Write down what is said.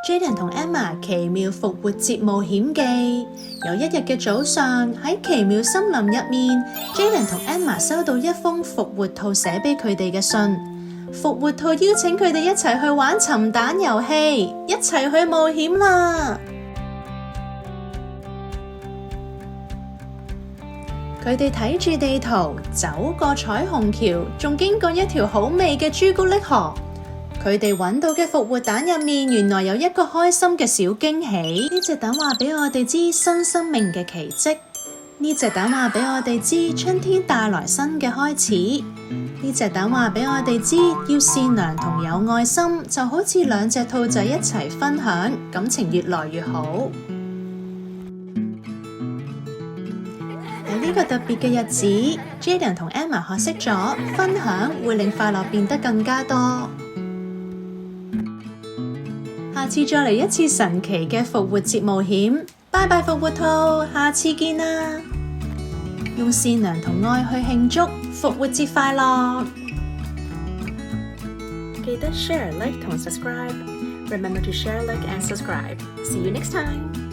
Jaden 同 Emma 奇妙復活節冒險記。有一日嘅早上，喺奇妙森林入面 ，Jaden 同 Emma 收到一封復活兔寫俾佢哋嘅信。復活兔邀請佢哋一齊去玩尋蛋遊戲，一齊去冒險啦！佢哋睇住地圖，走過彩虹橋，仲經過一條好味嘅朱古力河。佢哋揾到嘅復活蛋入面，原來有一個開心嘅小驚喜。呢隻蛋話俾我哋知新生命嘅奇蹟。呢隻蛋話俾我哋知春天帶來新嘅開始。呢隻蛋話俾我哋知要善良同有愛心，就好似兩隻兔仔一齊分享，感情越來越好。喺呢個特別嘅日子 ，Jaden 同 Emma 學識咗分享會令快樂變得更加多。下次再嚟一次神奇嘅復活節冒險，拜拜復活兔，下次見啦！用善良同愛去慶祝復活節快樂！記得 share、like 同 subscribe。Remember to share, like and subscribe. See you next time!